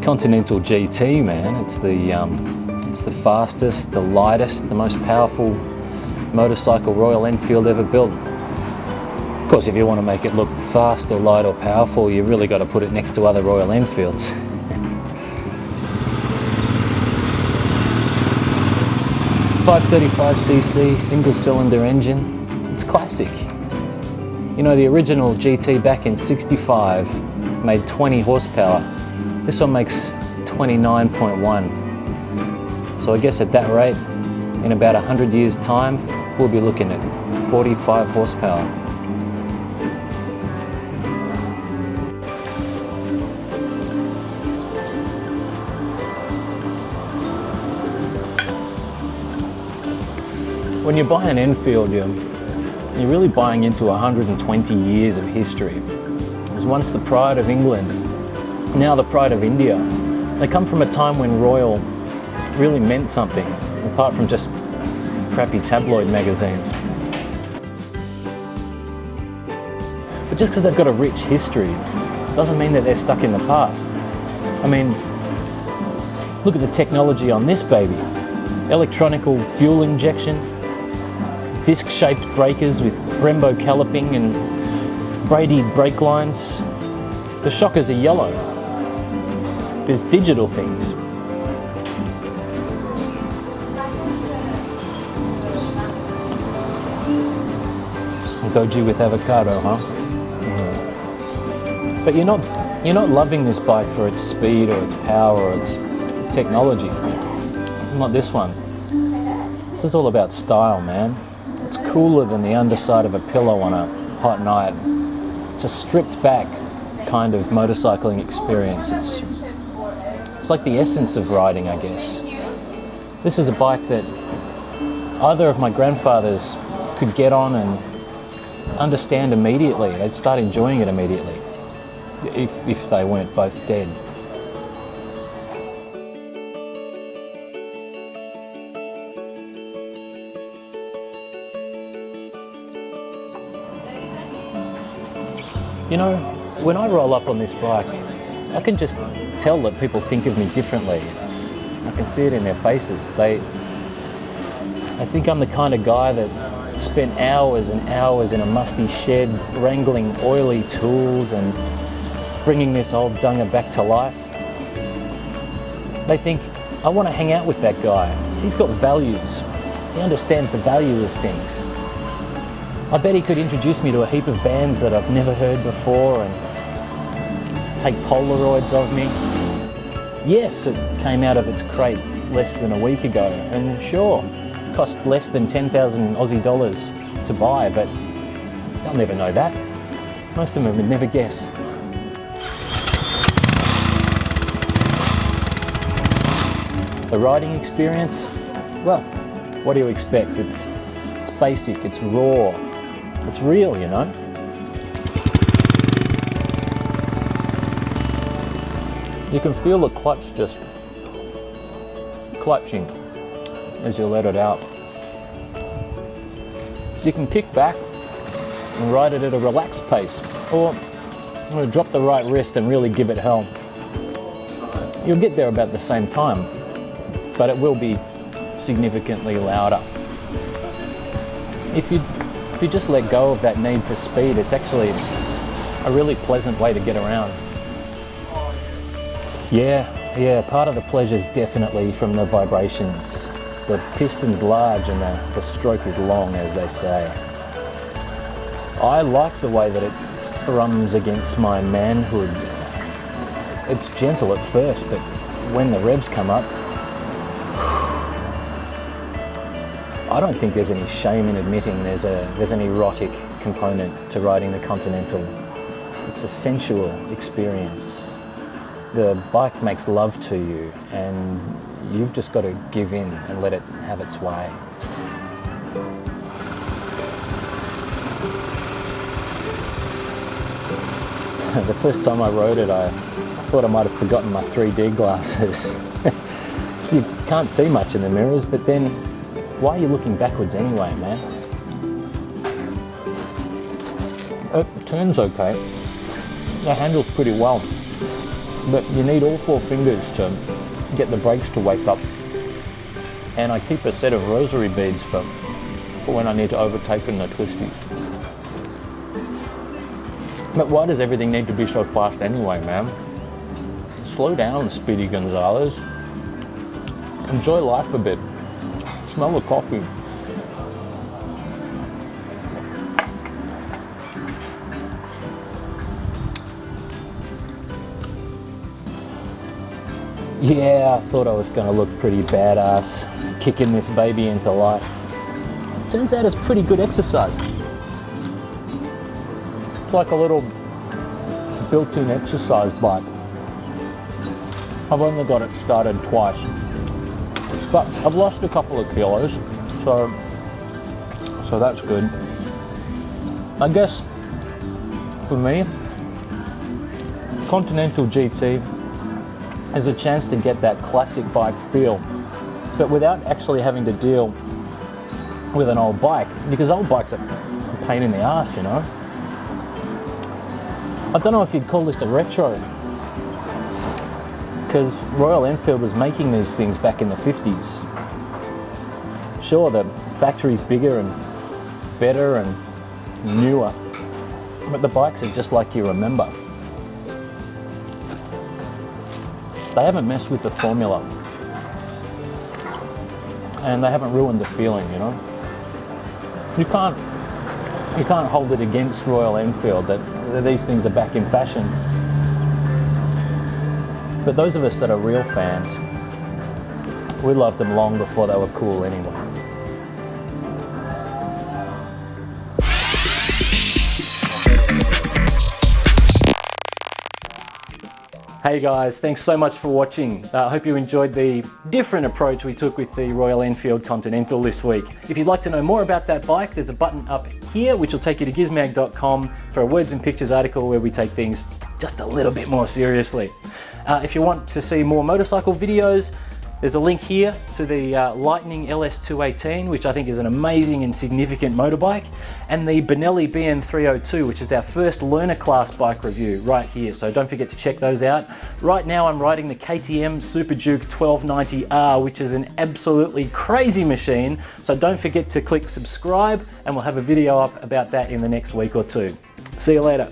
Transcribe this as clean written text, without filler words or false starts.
Continental GT, man. It's the fastest, the lightest, the most powerful motorcycle Royal Enfield ever built. Of course, if you want to make it look fast or light or powerful, you've really got to put it next to other Royal Enfields. 535cc single cylinder engine. It's classic. You know, the original GT back in '65 made 20 horsepower. This one makes 29.1. So I guess at that rate, in about 100 years' time, we'll be looking at 45 horsepower. When you buy an Enfield, you're really buying into 120 years of history. It was once the pride of England, now the pride of India. They come from a time when Royal really meant something, apart from just crappy tabloid magazines. But just because they've got a rich history doesn't mean that they're stuck in the past. I mean, look at the technology on this baby. Electronical fuel injection, disc-shaped breakers with Brembo caliping and braided brake lines. The shockers are yellow. There's digital things. Goji with avocado, huh? Mm. But you're not loving this bike for its speed or its power or its technology. Not this one. This is all about style, man. It's cooler than the underside of a pillow on a hot night. It's a stripped back kind of motorcycling experience. It's like the essence of riding, I guess. This is a bike that either of my grandfathers could get on and understand immediately. They'd start enjoying it immediately, if they weren't both dead. You know, when I roll up on this bike, I can just tell that people think of me differently. I can see it in their faces. They think I'm the kind of guy that spent hours and hours in a musty shed wrangling oily tools and bringing this old dunger back to life. They think, I want to hang out with that guy. He's got values. He understands the value of things. I bet he could introduce me to a heap of bands that I've never heard before and take Polaroids of me. Yes, it came out of its crate less than a week ago, and sure, cost less than 10,000 Aussie dollars to buy, but they'll never know that. Most of them would never guess. The riding experience? Well, what do you expect? It's basic, it's raw, it's real, you know? You can feel the clutch just clutching as you let it out. You can kick back and ride it at a relaxed pace, or drop the right wrist and really give it hell. You'll get there about the same time, but it will be significantly louder. If you just let go of that need for speed, it's actually a really pleasant way to get around. Yeah, part of the pleasure is definitely from the vibrations. The piston's large and the stroke is long, as they say. I like the way that it thrums against my manhood. It's gentle at first, but when the revs come up, I don't think there's any shame in admitting there's an erotic component to riding the Continental. It's a sensual experience. The bike makes love to you, and you've just got to give in and let it have its way. The first time I rode it, I thought I might have forgotten my 3D glasses. You can't see much in the mirrors, but then why are you looking backwards anyway, man? It turns okay. It handles pretty well. but you need all 4 fingers to get the brakes to wake up. And I keep a set of rosary beads for when I need to overtake in the twisties. But why does everything need to be so fast anyway, man? Slow down, Speedy Gonzalez. Enjoy life a bit. Smell the coffee. Yeah, I thought I was gonna look pretty badass kicking this baby into life. Turns out it's pretty good exercise. It's like a little built-in exercise bike. I've only got it started twice, but I've lost a couple of kilos, so that's good. I guess for me, Continental GT is a chance to get that classic bike feel, but without actually having to deal with an old bike, because old bikes are a pain in the ass, you know. I don't know if you'd call this a retro, because Royal Enfield was making these things back in the 50s. Sure, the factory's bigger and better and newer, but the bikes are just like you remember. They haven't messed with the formula, and they haven't ruined the feeling, you know. You can't hold it against Royal Enfield that these things are back in fashion. But those of us that are real fans, we loved them long before they were cool anyway. Hey guys, thanks so much for watching. I hope you enjoyed the different approach we took with the Royal Enfield Continental this week. If you'd like to know more about that bike, there's a button up here which will take you to gizmag.com for a words and pictures article where we take things just a little bit more seriously. If you want to see more motorcycle videos, there's a link here to the Lightning LS218, which I think is an amazing and significant motorbike, and the Benelli BN302, which is our first learner class bike review right here. So don't forget to check those out. Right now I'm riding the KTM Super Duke 1290R, which is an absolutely crazy machine. So don't forget to click subscribe, and we'll have a video up about that in the next week or two. See you later.